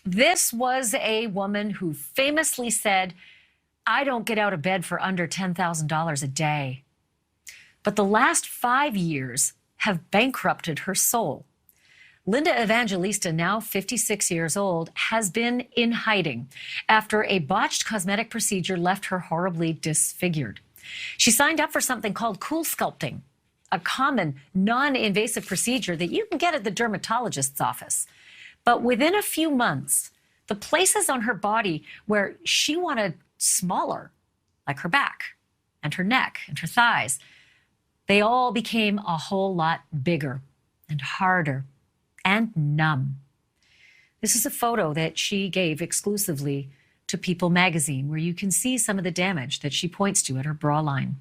This was a woman who famously said, "I don't get out of bed for under $10,000 a day." But the last 5 years have bankrupted her soul. Linda Evangelista, now 56 years old, has been in hiding after a botched cosmetic procedure left her horribly disfigured. She signed up for something called cool sculpting, a common non-invasive procedure that you can get at the dermatologist's office. But within a few months, the places on her body where she wanted smaller, like her back and her neck and her thighs, they all became a whole lot bigger and harder and numb. This is a photo that she gave exclusively to People magazine, where you can see some of the damage that she points to at her bra line.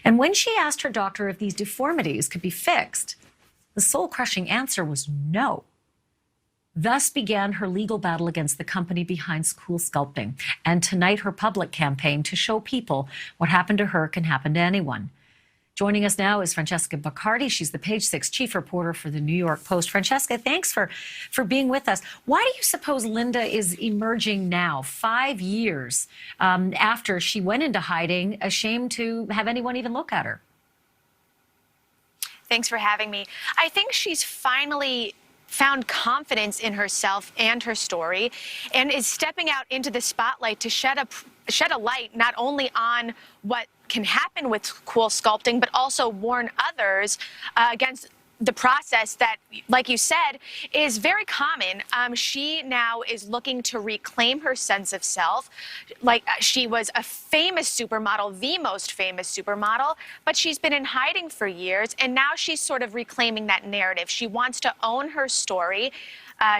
And when she asked her doctor if these deformities could be fixed, the soul-crushing answer was no. Thus began her legal battle against the company behind Cool Sculpting, and tonight her public campaign to show people what happened to her can happen to anyone. Joining us now is Francesca Baccardi. She's the Page Six chief reporter for the New York Post. Francesca, thanks for being with us. Why do you suppose Linda is emerging now, 5 years after she went into hiding, ashamed to have anyone even look at her? Thanks for having me. I think she's finally found confidence in herself and her story, and is stepping out into the spotlight to shed a light not only on what can happen with cool sculpting, but also warn others against the process that, like you said, is very common. She now is looking to reclaim her sense of self. Like, she was a famous supermodel, the most famous supermodel, but she's been in hiding for years, and now she's sort of reclaiming that narrative. She wants to own her story.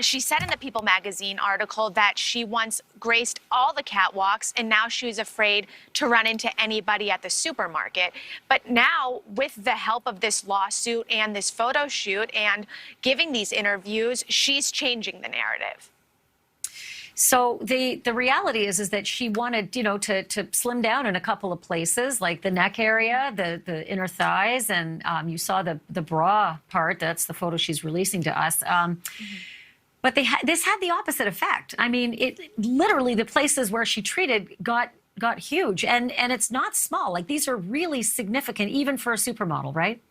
She said in the People magazine article that she once graced all the catwalks, and now she was afraid to run into anybody at the supermarket. But now, with the help of this lawsuit and this photo shoot and giving these interviews, she's changing the narrative. So the reality is that she wanted, to slim down in a couple of places, like the neck area, the inner thighs, and you saw the bra part. That's the photo she's releasing to us. But this had the opposite effect. I mean, literally the places where she treated got huge, and it's not small. Like, these are really significant, even for a supermodel, right?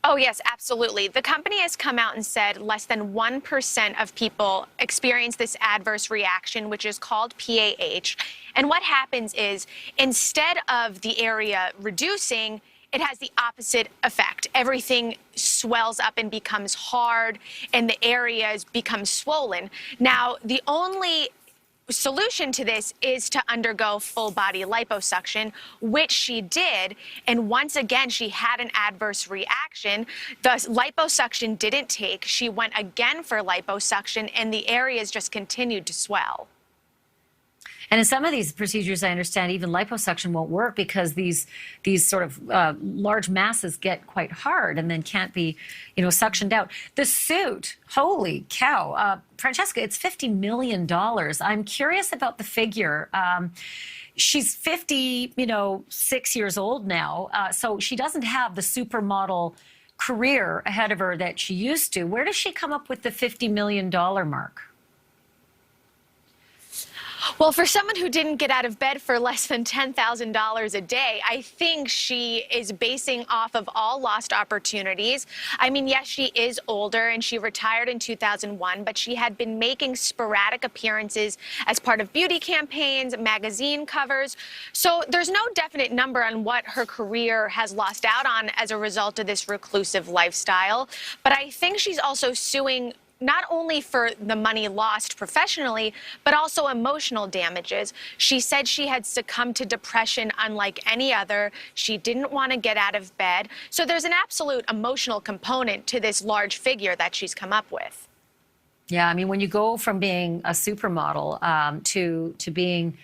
Oh, yes, absolutely. The company has come out and said less than 1% of people experience this adverse reaction, which is called PAH. And what happens is, instead of the area reducing, it has the opposite effect. Everything swells up and becomes hard, and the areas become swollen. Now, the only solution to this is to undergo full-body liposuction, which she did. And once again, she had an adverse reaction. The liposuction didn't take. She went again for liposuction, and the areas just continued to swell. And in some of these procedures, I understand even liposuction won't work because these sort of large masses get quite hard and then can't be, suctioned out. The suit, holy cow, Francesca, it's $50 million. I'm curious about the figure. She's 56 years old now, so she doesn't have the supermodel career ahead of her that she used to. Where does she come up with the $50 million mark? Well, for someone who didn't get out of bed for less than $10,000 a day, I think she is basing off of all lost opportunities. I mean, yes, she is older and she retired in 2001, but she had been making sporadic appearances as part of beauty campaigns, magazine covers. So there's no definite number on what her career has lost out on as a result of this reclusive lifestyle. But I think she's also suing not only for the money lost professionally, but also emotional damages. She said she had succumbed to depression unlike any other. She didn't want to get out of bed. So there's an absolute emotional component to this large figure that she's come up with. Yeah, I mean, when you go from being a supermodel to being,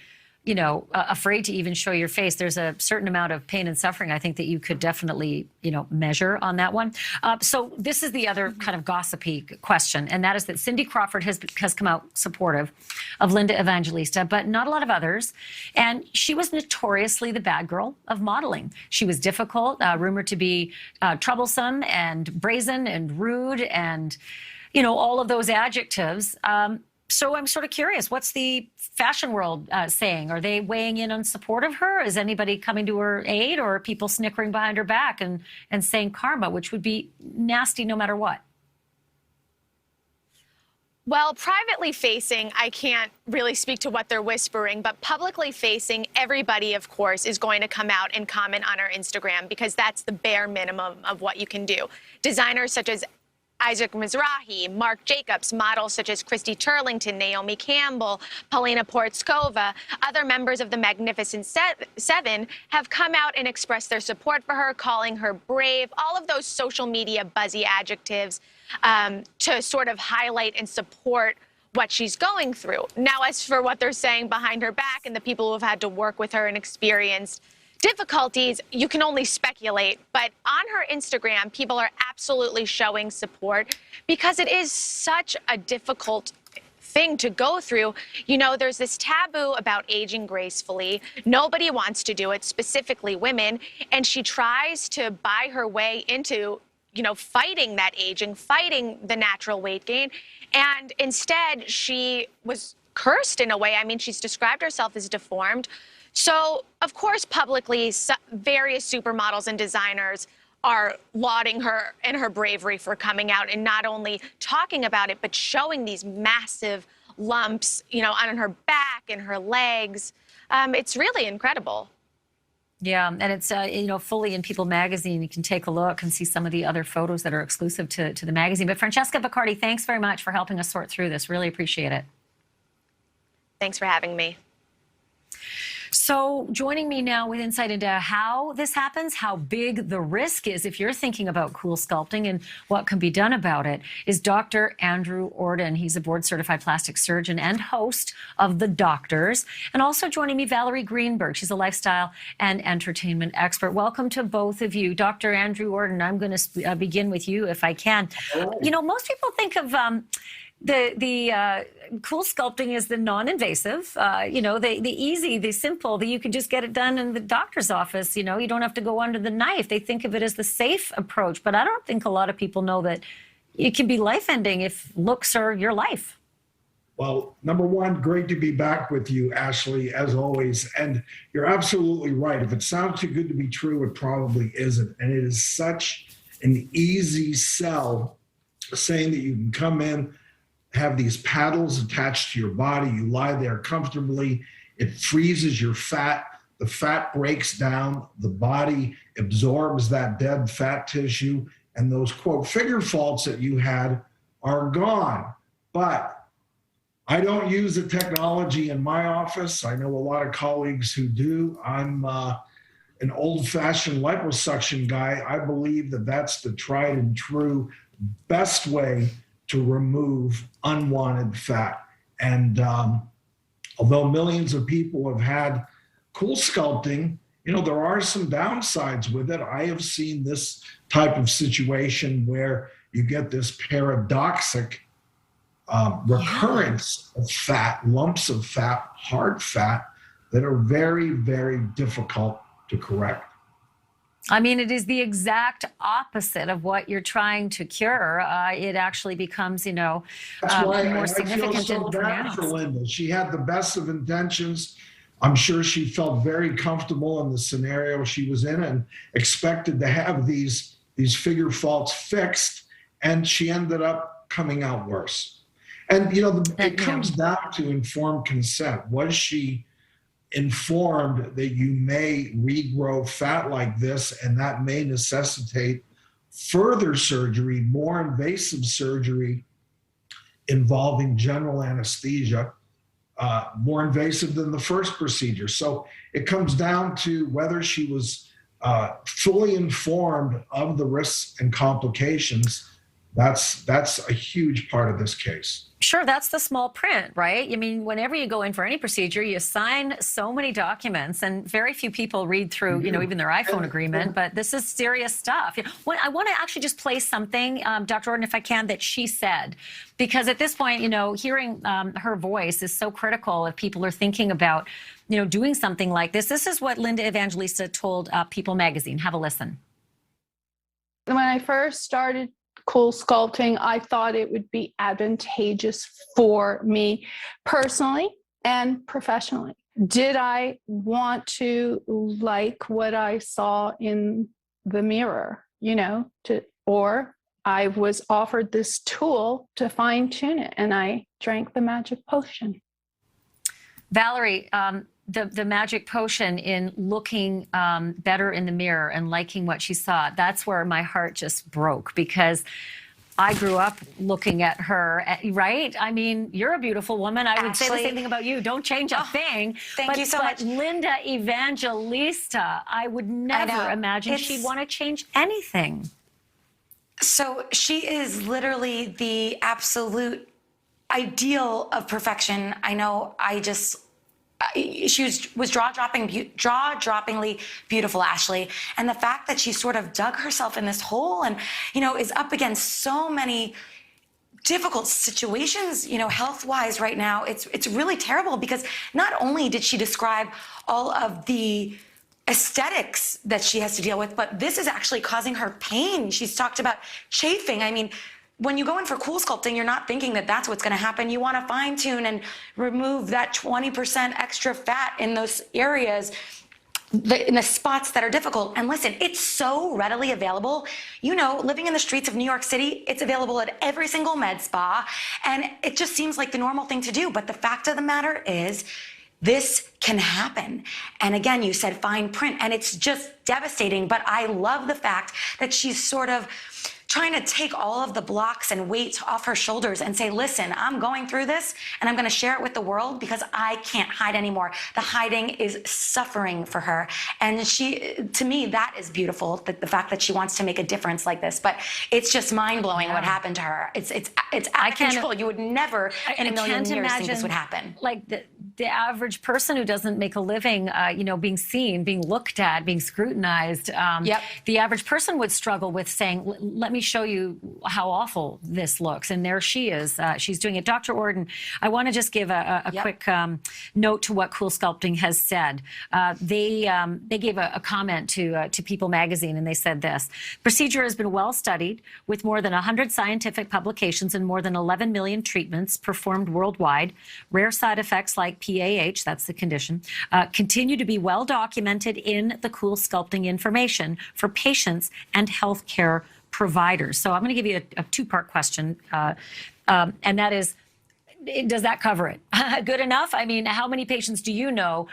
afraid to even show your face, there's a certain amount of pain and suffering, I think, that you could definitely, measure on that one. So this is the other kind of gossipy question, and that is that Cindy Crawford has come out supportive of Linda Evangelista, but not a lot of others. And she was notoriously the bad girl of modeling. She was difficult, rumored to be troublesome and brazen and rude and all of those adjectives. So I'm sort of curious, what's the fashion world saying? Are they weighing in on support of her? Is anybody coming to her aid, or are people snickering behind her back and saying karma, which would be nasty no matter what? Well, privately facing, I can't really speak to what they're whispering, but publicly facing, everybody, of course, is going to come out and comment on her Instagram because that's the bare minimum of what you can do. Designers such as Isaac Mizrahi, Marc Jacobs, models such as Christy Turlington, Naomi Campbell, Paulina Portskova, other members of the Magnificent Seven have come out and expressed their support for her, calling her brave, all of those social media buzzy adjectives to sort of highlight and support what she's going through. Now, as for what they're saying behind her back and the people who have had to work with her and experienced difficulties, you can only speculate. But on her Instagram, people are absolutely showing support because it is such a difficult thing to go through. There's this taboo about aging gracefully. Nobody wants to do it, specifically women. And she tries to buy her way into fighting that aging, fighting the natural weight gain. And instead, she was cursed in a way. I mean, she's described herself as deformed. So, of course, publicly, various supermodels and designers are lauding her and her bravery for coming out and not only talking about it, but showing these massive lumps, on her back and her legs. It's really incredible. Yeah, and it's, fully in People magazine. You can take a look and see some of the other photos that are exclusive to the magazine. But Francesca Vicardi, thanks very much for helping us sort through this. Really appreciate it. Thanks for having me. So joining me now with insight into how this happens, how big the risk is if you're thinking about cool sculpting and what can be done about it, is Dr. Andrew Orden. He's a board-certified plastic surgeon and host of The Doctors. And also joining me, Valerie Greenberg. She's a lifestyle and entertainment expert. Welcome to both of you. Dr. Andrew Orden, I'm going to begin with you if I can. Most people think of the cool sculpting is the non-invasive, the easy, the simple, that you can just get it done in the doctor's office. You don't have to go under the knife. They think of it as the safe approach, but I don't think a lot of people know that it can be life-ending if looks are your life. Well, number one, great to be back with you, Ashley, as always. And you're absolutely right. If it sounds too good to be true, it probably isn't. And it is such an easy sell saying that you can come in, have these paddles attached to your body. You lie there comfortably. It freezes your fat. The fat breaks down. The body absorbs that dead fat tissue. And those, quote, figure faults that you had are gone. But I don't use the technology in my office. I know a lot of colleagues who do. I'm an old-fashioned liposuction guy. I believe that that's the tried and true best way to remove unwanted fat. And although millions of people have had cool sculpting, there are some downsides with it. I have seen this type of situation where you get this paradoxic recurrence of fat, lumps of fat, hard fat, that are very, very difficult to correct. I mean, it is the exact opposite of what you're trying to cure. It actually becomes, more significant. I feel so bad for Linda. She had the best of intentions. I'm sure she felt very comfortable in the scenario she was in and expected to have these figure faults fixed, and she ended up coming out worse. And, it comes down to informed consent. Was she informed that you may regrow fat like this, and that may necessitate further surgery, more invasive surgery involving general anesthesia, more invasive than the first procedure? So it comes down to whether she was fully informed of the risks and complications. That's a huge part of this case. Sure, that's the small print, right? I mean, whenever you go in for any procedure, you sign so many documents, and very few people read through, even their iPhone agreement. But this is serious stuff. I want to actually just play something, Dr. Orden, if I can, that she said, because at this point, hearing her voice is so critical if people are thinking about, doing something like this. This is what Linda Evangelista told People magazine. Have a listen. When I first started cool sculpting, I thought it would be advantageous for me personally and professionally. Did I want to like what I saw in the mirror, or I was offered this tool to fine tune it, and I drank the magic potion. Valerie, the magic potion in looking better in the mirror and liking what she saw, that's where my heart just broke, because I grew up looking at her, right? I mean, you're a beautiful woman. I would say the same thing about you. Don't change a thing. Thank you so much. Linda Evangelista, I would never imagine she'd want to change anything. So she is literally the absolute ideal of perfection. I know. She was jaw-droppingly beautiful, Ashley. And the fact that she sort of dug herself in this hole and, is up against so many difficult situations, health-wise right now, it's really terrible, because not only did she describe all of the aesthetics that she has to deal with, but this is actually causing her pain. She's talked about chafing. I mean, when you go in for cool sculpting, you're not thinking that that's what's going to happen. You want to fine tune and remove that 20% extra fat in those areas, in the spots that are difficult. And listen, it's so readily available. Living in the streets of New York City, it's available at every single med spa. And it just seems like the normal thing to do. But the fact of the matter is, this can happen. And again, you said fine print, and it's just devastating. But I love the fact that she's sort of trying to take all of the blocks and weight off her shoulders and say, listen, I'm going through this and I'm going to share it with the world, because I can't hide anymore. The hiding is suffering for her. And to me, that is beautiful, the fact that she wants to make a difference like this. But it's just mind-blowing what happened to her. It's out of control. You would never in a million years think this would happen. Like the average person who doesn't make a living, being seen, being looked at, being scrutinized. The average person would struggle with saying, let me show you how awful this looks. And there she is. She's doing it. Dr. Orden, I want to just give a quick note to what Cool Sculpting has said. They gave a comment to People magazine, and they said this: procedure has been well studied with more than 100 scientific publications and more than 11 million treatments performed worldwide. Rare side effects like PAH, that's the condition, continue to be well documented in the Cool Sculpting information for patients and healthcare providers. So I'm going to give you a two-part question, and that is, does that cover it? Good enough? I mean, how many patients do you know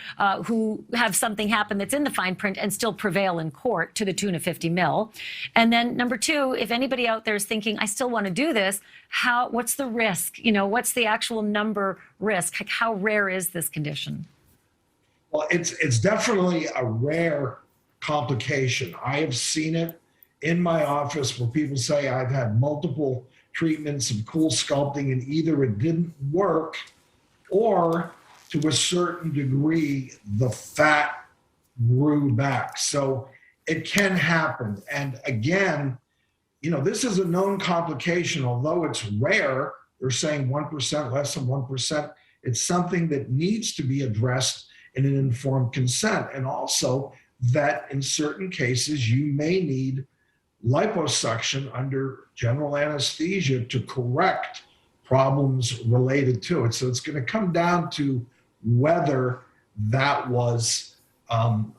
who have something happen that's in the fine print and still prevail in court to the tune of 50 mil? And then number two, if anybody out there is thinking, I still want to do this, what's the risk? What's the actual number risk? Like, how rare is this condition? Well, it's definitely a rare complication. I have seen it in my office where people say, I've had multiple treatments of cool sculpting and either it didn't work, or to a certain degree, the fat grew back. So it can happen. And again, this is a known complication. Although it's rare, they're saying 1%, less than 1%. It's something that needs to be addressed in an informed consent. And also that in certain cases, you may need liposuction under general anesthesia to correct problems related to it. So it's going to come down to whether that was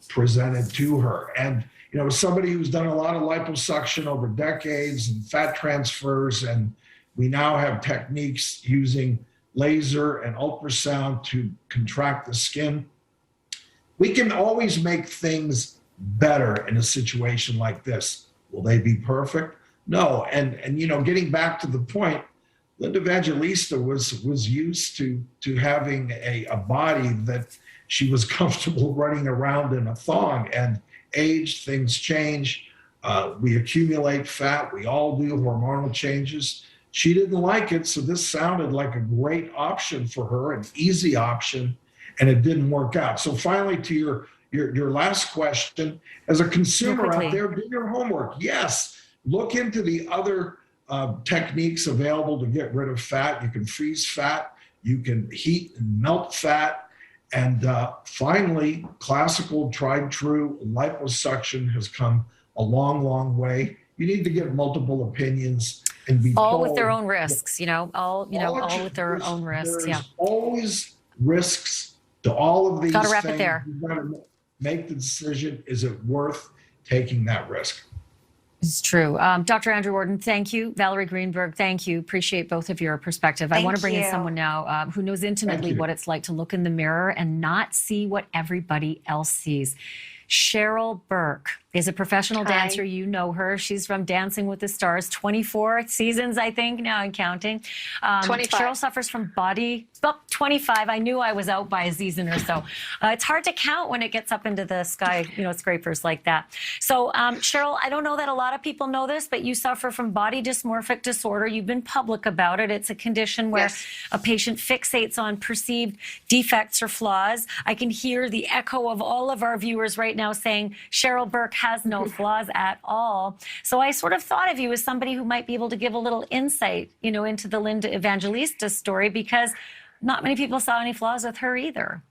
presented to her. And, somebody who's done a lot of liposuction over decades and fat transfers, and we now have techniques using laser and ultrasound to contract the skin. We can always make things better in a situation like this. Will they be perfect? No. And getting back to the point, Linda Evangelista was used to having a body that she was comfortable running around in a thong. And age, things change. We accumulate fat. We all do hormonal changes. She didn't like it, so this sounded like a great option for her, an easy option, and it didn't work out. So finally, to your last question, as a consumer out there, do your homework. Yes, look into the other techniques available to get rid of fat. You can freeze fat, you can heat and melt fat, and finally, classical, tried true liposuction has come a long, long way. You need to get multiple opinions and be All told, with their own risks, all with their own risks. Yeah. There's always risks to all of these Got to wrap things. it there. You've got to make the decision. Is it worth taking that risk? It's true. Dr. Andrew Warden, thank you. Valerie Greenberg, thank you. Appreciate both of your perspective. I want to bring in someone now who knows intimately what it's like to look in the mirror and not see what everybody else sees. Cheryl Burke is a professional dancer. You know her. She's from Dancing with the Stars, 24 seasons, I think, now and counting. 25. Cheryl suffers from 25. I knew I was out by a season or so. It's hard to count when it gets up into the sky, scrapers like that. So, Cheryl, I don't know that a lot of people know this, but you suffer from body dysmorphic disorder. You've been public about it. It's a condition where a patient fixates on perceived defects or flaws. I can hear the echo of all of our viewers right now saying Cheryl Burke has no flaws at all. So I sort of thought of you as somebody who might be able to give a little insight, into the Linda Evangelista story, because not many people saw any flaws with her either.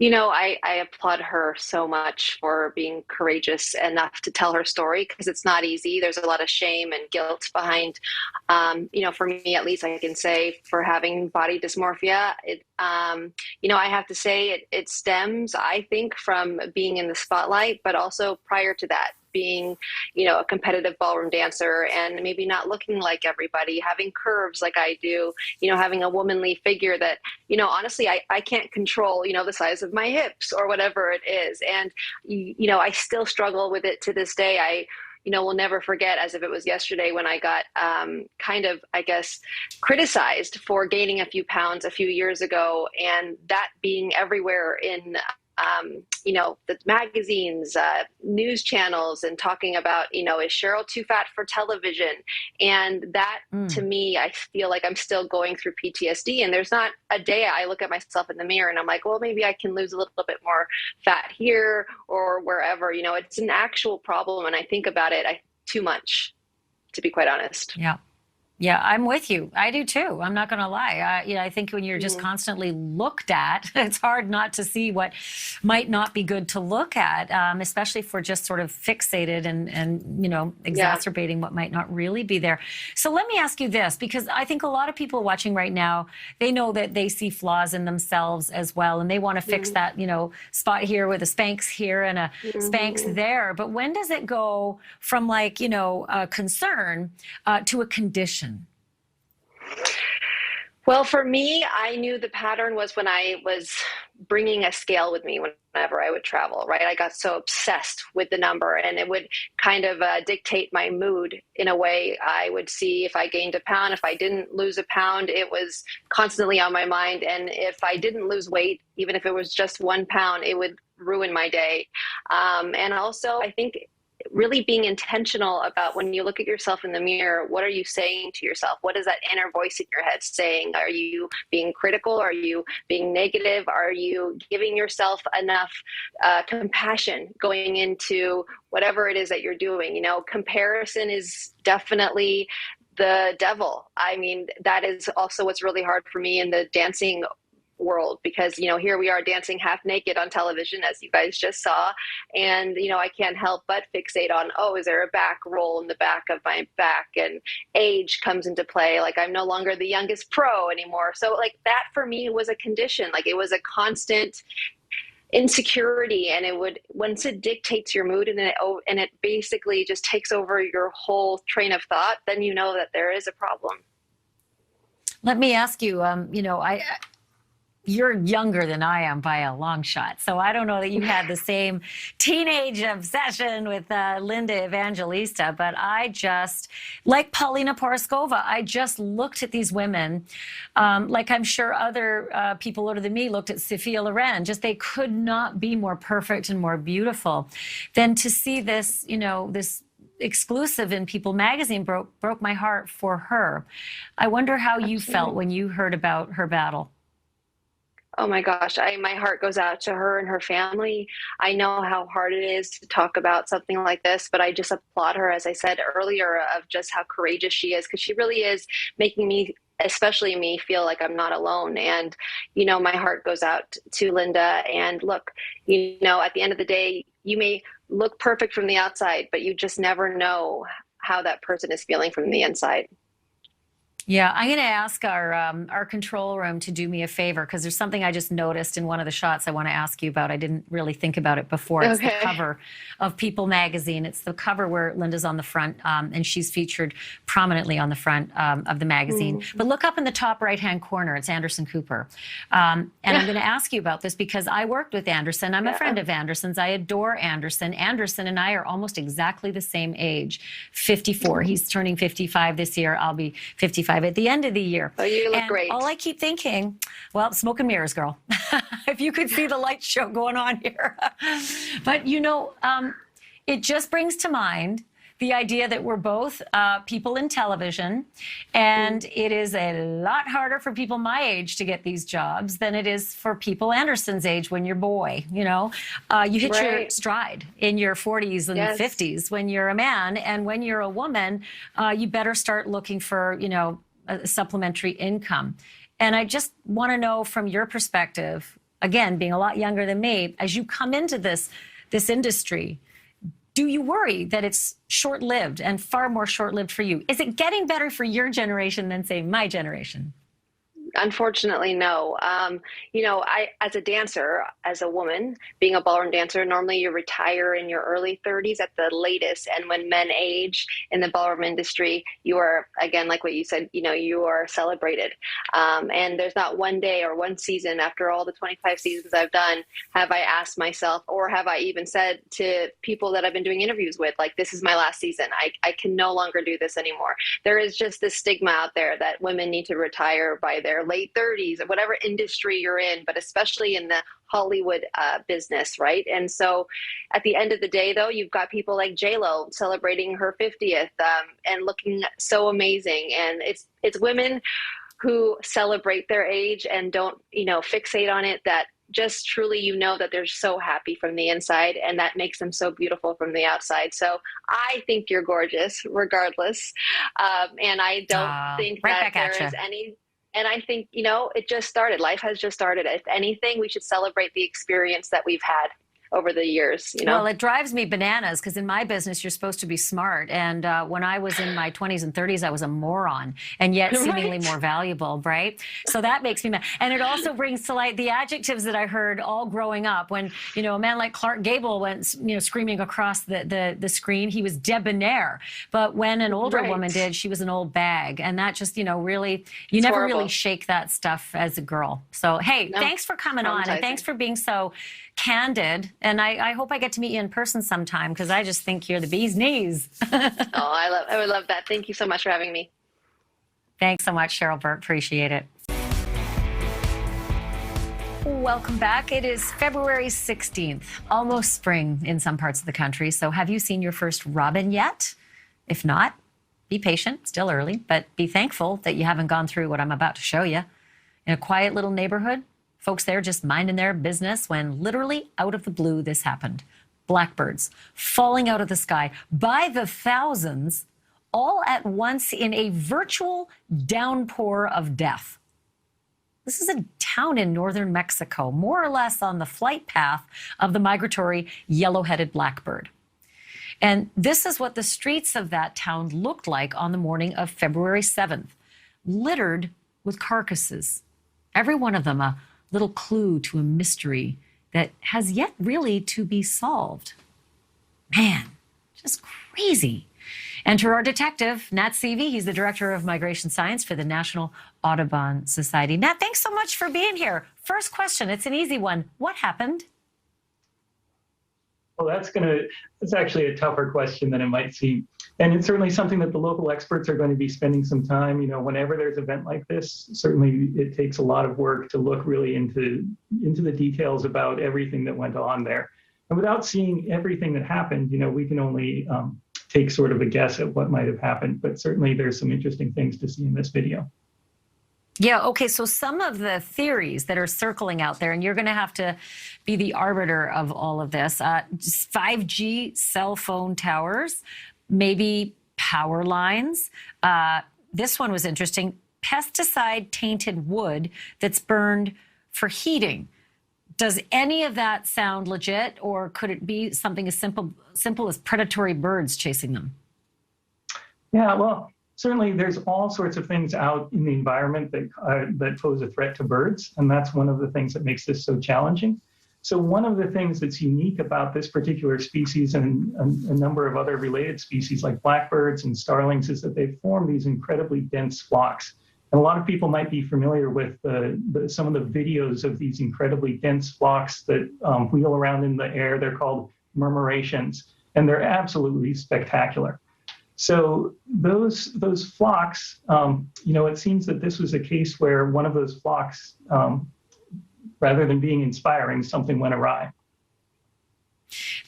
I applaud her so much for being courageous enough to tell her story, because it's not easy. There's a lot of shame and guilt behind, for me, at least I can say, for having body dysmorphia. I have to say it stems, I think, from being in the spotlight, but also prior to that, being, a competitive ballroom dancer and maybe not looking like everybody, having curves like I do, having a womanly figure that, honestly, I can't control, the size of my hips or whatever it is. And, I still struggle with it to this day. I will never forget, as if it was yesterday, when I got kind of, I guess, criticized for gaining a few pounds a few years ago, and that being everywhere in the magazines, news channels, and talking about, is Cheryl too fat for television? And that, to me, I feel like I'm still going through PTSD. And there's not a day I look at myself in the mirror and I'm like, well, maybe I can lose a little bit more fat here or wherever. It's an actual problem. And I think about it too much, to be quite honest. Yeah. Yeah, I'm with you. I do too. I'm not going to lie. I think when you're just constantly looked at, it's hard not to see what might not be good to look at, especially if we're just sort of fixated and exacerbating what might not really be there. So let me ask you this, because I think a lot of people watching right now, they know that they see flaws in themselves as well, and they want to fix that, spot here with a Spanx here and a Spanx there. But when does it go from a concern to a condition? Well, for me, I knew the pattern was when I was bringing a scale with me whenever I would travel, right? I got so obsessed with the number, and it would kind of dictate my mood in a way. I would see if I gained a pound, if I didn't lose a pound, it was constantly on my mind. And if I didn't lose weight, even if it was just 1 pound, it would ruin my day. And also, I think really being intentional about, when you look at yourself in the mirror, what are you saying to yourself? What is that inner voice in your head saying? Are you being critical? Are you being negative? Are you giving yourself enough compassion going into whatever it is that you're doing? Comparison is definitely the devil. I mean, that is also what's really hard for me in the dancing world, because here we are dancing half naked on television, as you guys just saw, and I can't help but fixate on, is there a back roll in the back of my back, and age comes into play, like I'm no longer the youngest pro anymore. So that for me was a condition, it was a constant insecurity, and it would, once it dictates your mood and it basically just takes over your whole train of thought, then that there is a problem. Let me ask you, you're younger than I am by a long shot, so I don't know that you had the same teenage obsession with Linda Evangelista, but I just, like Paulina Poroskova, I just looked at these women, like I'm sure other people older than me looked at Sophia Loren, just they could not be more perfect and more beautiful. Then to see this, this exclusive in People magazine broke my heart for her. I wonder how you felt when you heard about her battle. Oh my gosh, my heart goes out to her and her family. I know how hard it is to talk about something like this, but I just applaud her, as I said earlier, of just how courageous she is, because she really is making me, especially me, feel like I'm not alone. And, my heart goes out to Linda. And look, at the end of the day, you may look perfect from the outside, but you just never know how that person is feeling from the inside. Yeah, I'm going to ask our control room to do me a favor because there's something I just noticed in one of the shots I want to ask you about. I didn't really think about it before. It's the cover of People magazine. It's the cover where Linda's on the front, and she's featured prominently on the front of the magazine. But look up in the top right-hand corner. It's Anderson Cooper. And I'm going to ask you about this because I worked with Anderson. I'm a friend of Anderson's. I adore Anderson. Anderson and I are almost exactly the same age, 54. He's turning 55 this year. I'll be 55 at the end of the year. Oh, you look great. All I keep thinking, well, smoke and mirrors, girl. If you could see the light show going on here. But, you know, it just brings to mind the idea that we're both people in television, and it is a lot harder for people my age to get these jobs than it is for people Anderson's age when you're boy, you know. You hit your stride in your 40s and 50s when you're a man, and when you're a woman, you better start looking for, you know, a supplementary income. And I just want to know from your perspective, again, being a lot younger than me, as you come into this industry, do you worry that it's short-lived and far more short-lived for you? Is it getting better for your generation than, say, my generation? Unfortunately, no. You know, as a dancer, as a woman, being a ballroom dancer, normally you retire in your early 30s at the latest. And when men age in the ballroom industry, you are, again, like what you said, you know, you are celebrated. And there's not one day or one season after all the 25 seasons I've done, have I asked myself, or have I even said to people that I've been doing interviews with, like, this is my last season. I can no longer do this anymore. There is just this stigma out there that women need to retire by their late 30s, or whatever industry you're in, but especially in the Hollywood business, right? And so at the end of the day, though, you've got people like J-Lo celebrating her 50th and looking so amazing. And it's women who celebrate their age and don't, you know, fixate on it, that just truly, you know, that they're so happy from the inside, and that makes them so beautiful from the outside. So I think you're gorgeous regardless. And I don't think that there is any. And I think, you know, it just started. Life has just started. If anything, we should celebrate the experience that we've had over the years, you know? Well, it drives me bananas because in my business, you're supposed to be smart. And when I was in my 20s and 30s, I was a moron and yet seemingly more valuable, right? So that makes me mad. And it also brings to light the adjectives that I heard all growing up when, you know, a man like Clark Gable went, you know, screaming across the screen. He was debonair. But when an older woman did, she was an old bag. And that just, you know, really, you never really shake that stuff as a girl. So, hey, thanks for coming on, and thanks for being so candid. And I hope I get to meet you in person sometime because I just think you're the bee's knees. I would love that. Thank you so much for having me. Thanks so much, Cheryl Burke. Appreciate it. Welcome back. It is February 16th, almost spring in some parts of the country. So have you seen your first robin yet? If not, be patient, still early, but be thankful that you haven't gone through what I'm about to show you. In a quiet little neighborhood, folks there just minding their business when literally out of the blue this happened. Blackbirds falling out of the sky by the thousands all at once in a virtual downpour of death. This is a town in northern Mexico, more or less on the flight path of the migratory yellow-headed blackbird. And this is what the streets of that town looked like on the morning of February 7th, littered with carcasses. Every one of them a little clue to a mystery that has yet really to be solved. Man, just crazy. Enter our detective, Nat Seavey. He's the director of migration science for the National Audubon Society. Nat, thanks so much for being here. First question, it's an easy one. What happened? Well, that's actually a tougher question than it might seem. And it's certainly something that the local experts are going to be spending some time, you know, whenever there's an event like this. Certainly it takes a lot of work to look really into the details about everything that went on there. And without seeing everything that happened, you know, we can only take sort of a guess at what might have happened. But certainly there's some interesting things to see in this video. Yeah, okay, so some of the theories that are circling out there, and you're going to have to be the arbiter of all of this, 5G cell phone towers, maybe power lines. This one was interesting, pesticide-tainted wood that's burned for heating. Does any of that sound legit, or could it be something as simple as predatory birds chasing them? Yeah, well, certainly there's all sorts of things out in the environment that pose a threat to birds, and that's one of the things that makes this so challenging. So one of the things that's unique about this particular species and a number of other related species like blackbirds and starlings is that they form these incredibly dense flocks. And a lot of people might be familiar with some of the videos of these incredibly dense flocks that wheel around in the air. They're called murmurations, and they're absolutely spectacular. So those flocks, it seems that this was a case where one of those flocks, rather than being inspiring, something went awry.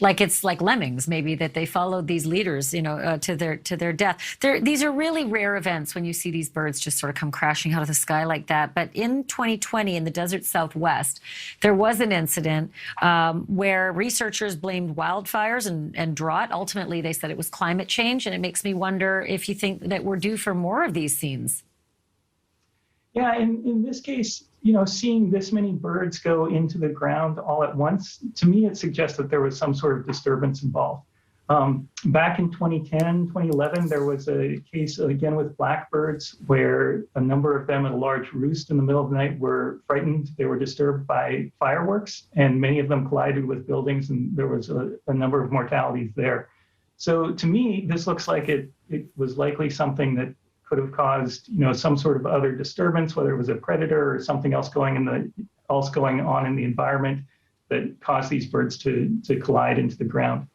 Like it's like lemmings, maybe, that they followed these leaders, to their death. These are really rare events when you see these birds just sort of come crashing out of the sky like that. But in 2020, in the desert Southwest, there was an incident where researchers blamed wildfires and drought. Ultimately, they said it was climate change, and it makes me wonder if you think that we're due for more of these scenes. Yeah, in this case, seeing this many birds go into the ground all at once, to me, it suggests that there was some sort of disturbance involved. Back in 2010, 2011, there was a case, again, with blackbirds where a number of them at a large roost in the middle of the night were frightened. They were disturbed by fireworks, and many of them collided with buildings, and there was a number of mortalities there. So to me, this looks like it was likely something that could have caused, some sort of other disturbance, whether it was a predator or something else going on in the environment that caused these birds to collide into the ground.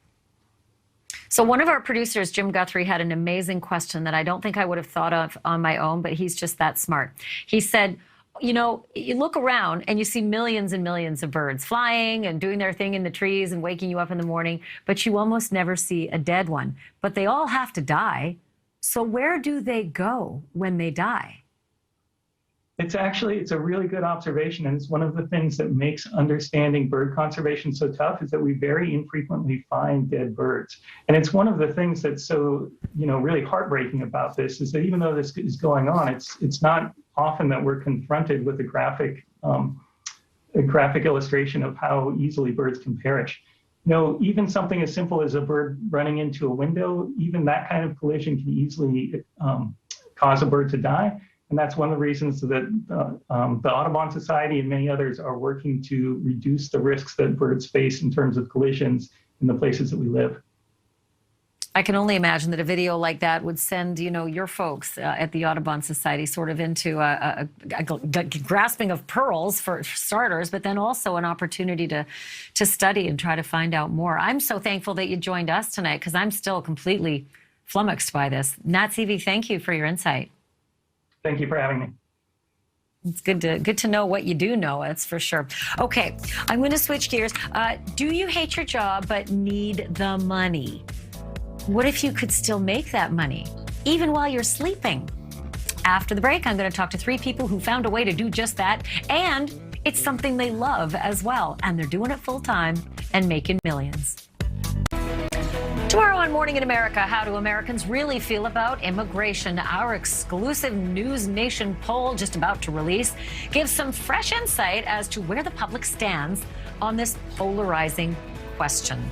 So one of our producers, Jim Guthrie, had an amazing question that I don't think I would have thought of on my own, but he's just that smart. He said, you look around and you see millions and millions of birds flying and doing their thing in the trees and waking you up in the morning, but you almost never see a dead one. But they all have to die. So where do they go when they die? It's a really good observation, and it's one of the things that makes understanding bird conservation so tough is that we very infrequently find dead birds. And it's one of the things that's so, really heartbreaking about this is that even though this is going on, it's not often that we're confronted with a graphic illustration of how easily birds can perish. Even something as simple as a bird running into a window, even that kind of collision can easily cause a bird to die. And that's one of the reasons that the Audubon Society and many others are working to reduce the risks that birds face in terms of collisions in the places that we live. I can only imagine that a video like that would send, your folks at the Audubon Society sort of into a grasping of pearls for starters, but then also an opportunity to study and try to find out more. I'm so thankful that you joined us tonight because I'm still completely flummoxed by this. Nat Seavey, thank you for your insight. Thank you for having me. It's good to know what you do know, that's for sure. Okay, I'm going to switch gears. Do you hate your job but need the money? What if you could still make that money, even while you're sleeping? After the break, I'm going to talk to 3 people who found a way to do just that, and it's something they love as well, and they're doing it full time and making millions. Tomorrow on Morning in America, how do Americans really feel about immigration? Our exclusive NewsNation poll, just about to release, gives some fresh insight as to where the public stands on this polarizing question.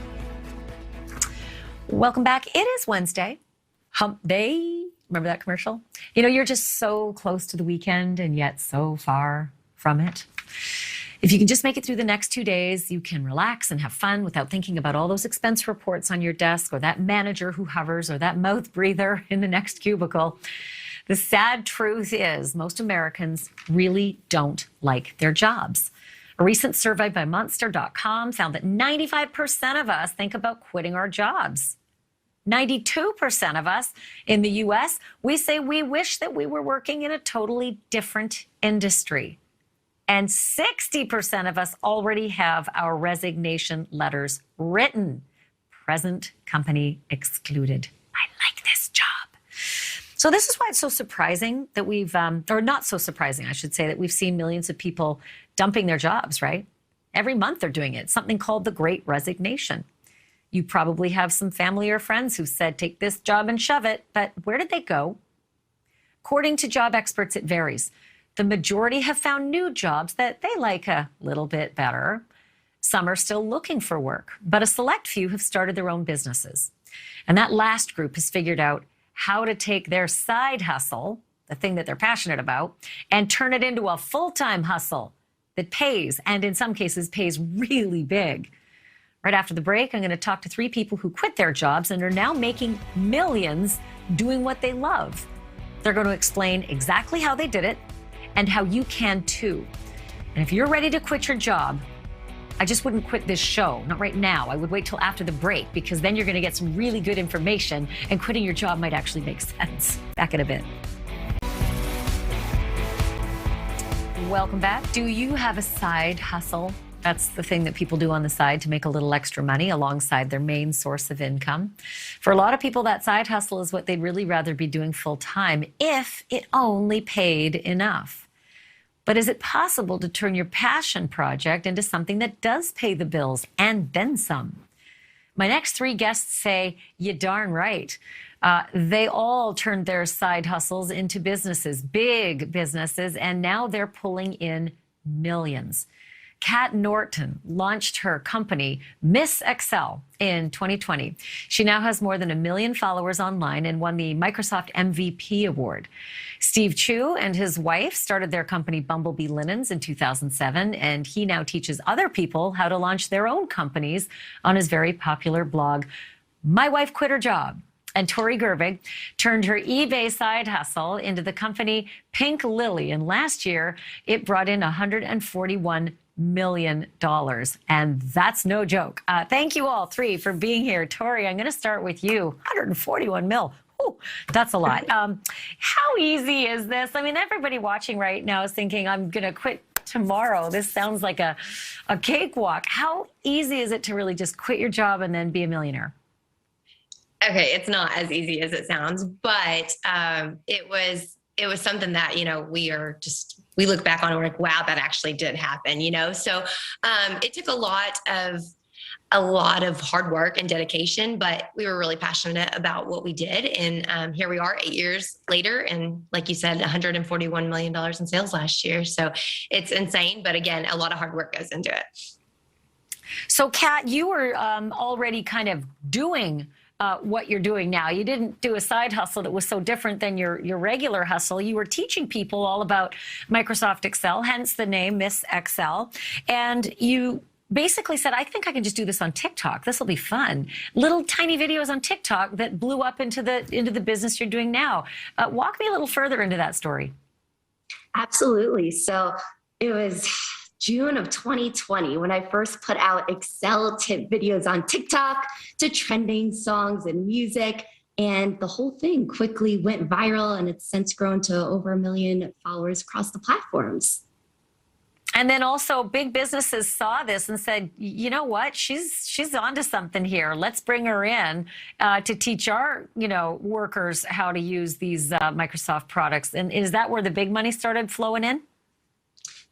Welcome back. It is Wednesday, hump day. Remember that commercial? You're just so close to the weekend and yet so far from it. If you can just make it through the next 2 days, you can relax and have fun without thinking about all those expense reports on your desk or that manager who hovers or that mouth breather in the next cubicle. The sad truth is most Americans really don't like their jobs. A recent survey by Monster.com found that 95% of us think about quitting our jobs. 92% of us in the U.S., we say we wish that we were working in a totally different industry. And 60% of us already have our resignation letters written. Present company excluded. I like this job. So this is why it's so surprising that we've, or not so surprising, I should say, that we've seen millions of people dumping their jobs, right? Every month they're doing it. Something called the Great Resignation. You probably have some family or friends who said, take this job and shove it. But where did they go? According to job experts, it varies. The majority have found new jobs that they like a little bit better. Some are still looking for work, but a select few have started their own businesses. And that last group has figured out how to take their side hustle, the thing that they're passionate about, and turn it into a full-time hustle that pays, and in some cases pays really big. Right after the break, I'm going to talk to 3 people who quit their jobs and are now making millions doing what they love. They're going to explain exactly how they did it and how you can too. And if you're ready to quit your job, I just wouldn't quit this show, not right now. I would wait till after the break, because then you're going to get some really good information and quitting your job might actually make sense. Back in a bit. Welcome back. Do you have a side hustle? That's the thing that people do on the side to make a little extra money alongside their main source of income. For a lot of people, that side hustle is what they'd really rather be doing full time if it only paid enough. But is it possible to turn your passion project into something that does pay the bills and then some? My next 3 guests say, you darn right. They all turned their side hustles into businesses, big businesses, and now they're pulling in millions. Kat Norton launched her company, Miss Excel, in 2020. She now has more than 1 million followers online and won the Microsoft MVP award. Steve Chu and his wife started their company, Bumblebee Linens, in 2007, and he now teaches other people how to launch their own companies on his very popular blog, My Wife Quit Her Job. And Tori Gerbig turned her eBay side hustle into the company Pink Lily. And last year, it brought in $141 million. And that's no joke. Thank you all 3 for being here. Tori, I'm going to start with you. 141 mil. Ooh, that's a lot. How easy is this? I mean, everybody watching right now is thinking, I'm going to quit tomorrow. This sounds like a cakewalk. How easy is it to really just quit your job and then be a millionaire? Okay, it's not as easy as it sounds, but it was something that, we look back on and we're like, wow, that actually did happen, So it took a lot of hard work and dedication, but we were really passionate about what we did. And here we are 8 years later. And like you said, $141 million in sales last year. So it's insane. But again, a lot of hard work goes into it. So Kat, you were already kind of doing what you're doing now. You didn't do a side hustle that was so different than your regular hustle. You were teaching people all about Microsoft Excel, hence the name Miss Excel. And you basically said, I think I can just do this on TikTok. This will be fun. Little tiny videos on TikTok that blew up into the business you're doing now. Walk me a little further into that story. Absolutely. So it was June of 2020 when I first put out Excel tip videos on TikTok to trending songs and music. And the whole thing quickly went viral, and it's since grown to over 1 million followers across the platforms. And then also big businesses saw this and said, you know what, she's onto something here. Let's bring her in to teach our, workers how to use these Microsoft products. And is that where the big money started flowing in?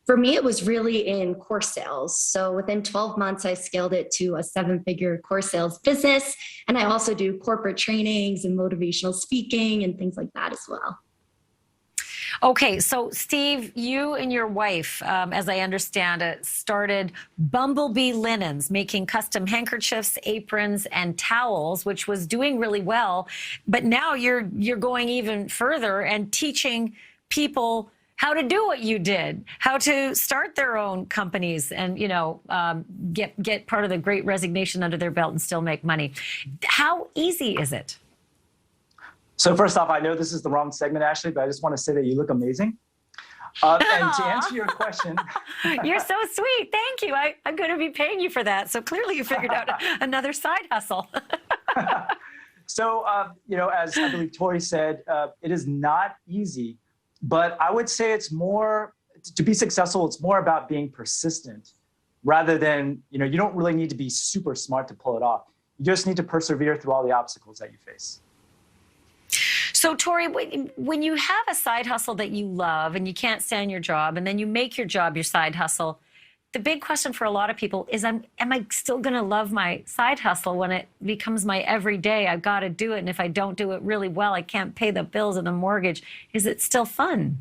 For me, it was really in course sales. So within 12 months, I scaled it to a 7-figure course sales business. And I also do corporate trainings and motivational speaking and things like that as well. Okay, so Steve, you and your wife, as I understand it, started Bumblebee Linens, making custom handkerchiefs, aprons, and towels, which was doing really well. But now you're going even further and teaching people how to do what you did, how to start their own companies and, get part of the Great Resignation under their belt and still make money. How easy is it? So first off, I know this is the wrong segment, Ashley, but I just want to say that you look amazing. And to answer your question. You're so sweet. Thank you. I'm going to be paying you for that. So clearly you figured out another side hustle. So, as I believe Tori said, it is not easy. But I would say it's more, to be successful, it's more about being persistent rather than, you don't really need to be super smart to pull it off. You just need to persevere through all the obstacles that you face. So, Tori, when you have a side hustle that you love and you can't stand your job and then you make your job your side hustle, the big question for a lot of people is, am I still going to love my side hustle when it becomes my everyday? I've got to do it. And if I don't do it really well, I can't pay the bills and the mortgage. Is it still fun?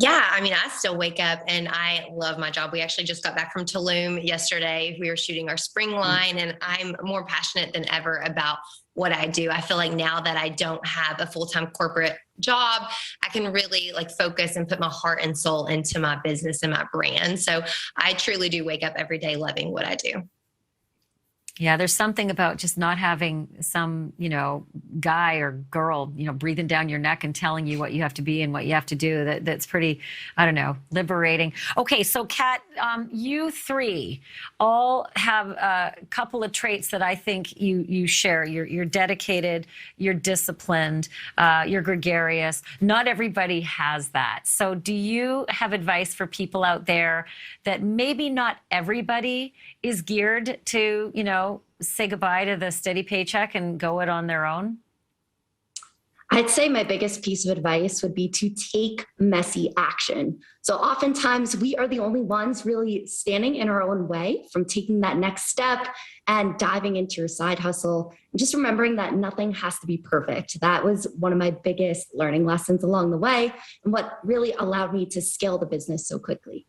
Yeah, I mean, I still wake up and I love my job. We actually just got back from Tulum yesterday. We were shooting our spring line, and I'm more passionate than ever about what I do. I feel like now that I don't have a full-time corporate job, I can really like focus and put my heart and soul into my business and my brand. So I truly do wake up every day loving what I do. Yeah, there's something about just not having some, guy or girl, breathing down your neck and telling you what you have to be and what you have to do. That's pretty, I don't know, liberating. Okay, so Kat, you three all have a couple of traits that I think you share. You're dedicated, you're disciplined, you're gregarious. Not everybody has that. So do you have advice for people out there that maybe not everybody is geared to, say goodbye to the steady paycheck and go it on their own? I'd say my biggest piece of advice would be to take messy action. So oftentimes we are the only ones really standing in our own way from taking that next step and diving into your side hustle. And just remembering that nothing has to be perfect. That was one of my biggest learning lessons along the way, and what really allowed me to scale the business so quickly.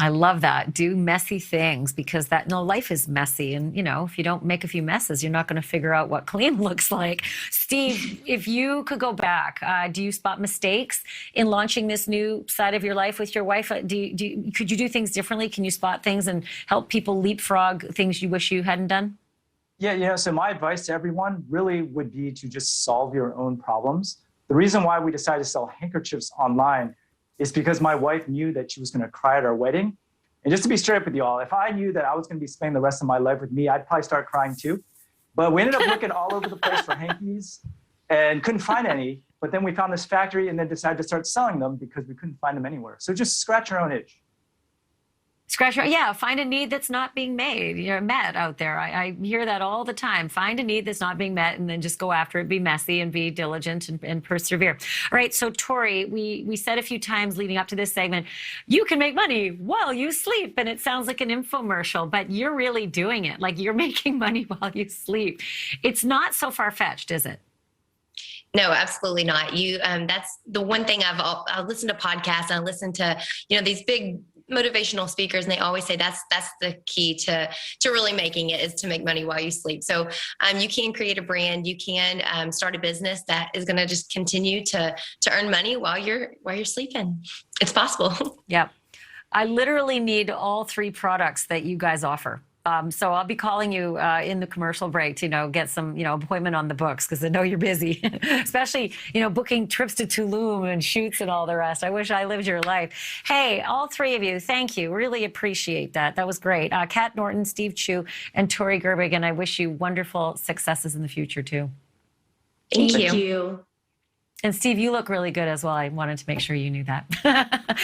I love that. Do messy things, because life is messy. And, if you don't make a few messes, you're not going to figure out what clean looks like. Steve, if you could go back, do you spot mistakes in launching this new side of your life with your wife? Could you do things differently? Can you spot things and help people leapfrog things you wish you hadn't done? Yeah, so my advice to everyone really would be to just solve your own problems. The reason why we decided to sell handkerchiefs online is because my wife knew that she was going to cry at our wedding. And just to be straight up with you all, if I knew that I was going to be spending the rest of my life with me, I'd probably start crying too. But we ended up looking all over the place for hankies and couldn't find any. But then we found this factory and then decided to start selling them because we couldn't find them anywhere. So just scratch your own itch. Find a need that's not being met out there. I hear that all the time. Find a need that's not being met and then just go after it, be messy and be diligent and persevere. All right, so Tori, we said a few times leading up to this segment, you can make money while you sleep. And it sounds like an infomercial, but you're really doing it. Like, you're making money while you sleep. It's not so far-fetched, is it? No, absolutely not. That's the one thing I'll listen to podcasts and I listen to, these big motivational speakers, and they always say that's the key to really making it, is to make money while you sleep. So you can create a brand, you can start a business that is going to just continue to earn money while you're sleeping. It's possible. Yeah. I literally need all three products that you guys offer. So I'll be calling you in the commercial break to, get some, appointment on the books, because I know you're busy, especially, booking trips to Tulum and shoots and all the rest. I wish I lived your life. Hey, all three of you, thank you. Really appreciate that. That was great. Kat Norton, Steve Chu, and Tori Gerbig, and I wish you wonderful successes in the future too. Thank you. Thank you. And Steve, you look really good as well. I wanted to make sure you knew that.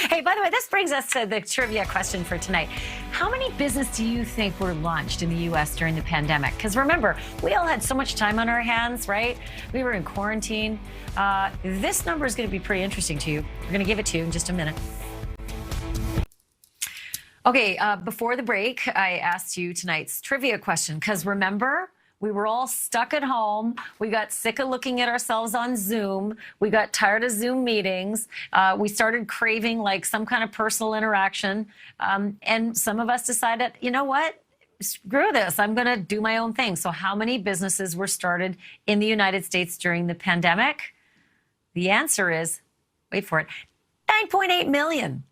Hey, by the way, this brings us to the trivia question for tonight. How many businesses do you think were launched in the U.S. during the pandemic? Because remember, we all had so much time on our hands, right? We were in quarantine. This number is going to be pretty interesting to you. We're going to give it to you in just a minute. Okay, before the break, I asked you tonight's trivia question, because remember, we were all stuck at home. We got sick of looking at ourselves on Zoom. We got tired of Zoom meetings. We started craving like some kind of personal interaction. And some of us decided, you know what? Screw this. I'm going to do my own thing. So how many businesses were started in the United States during the pandemic? The answer is, wait for it, 9.8 million.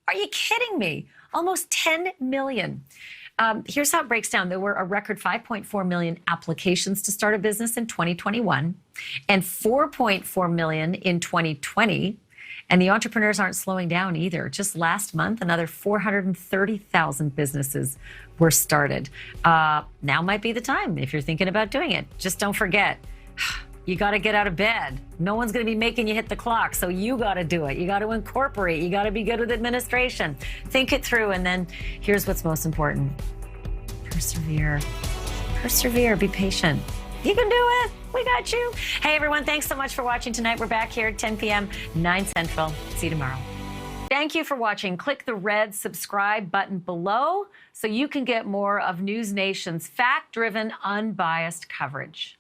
Are you kidding me? Almost 10 million. Here's how it breaks down. There were a record 5.4 million applications to start a business in 2021 and 4.4 million in 2020. And the entrepreneurs aren't slowing down either. Just last month, another 430,000 businesses were started. Now might be the time if you're thinking about doing it. Just don't forget, you got to get out of bed. No one's going to be making you hit the clock, so you got to do it. You got to incorporate. You got to be good with administration. Think it through, and then here's what's most important. Persevere. Persevere. Be patient. You can do it. We got you. Hey, everyone, thanks so much for watching tonight. We're back here at 10 p.m., 9 Central. See you tomorrow. Thank you for watching. Click the red subscribe button below so you can get more of NewsNation's fact-driven, unbiased coverage.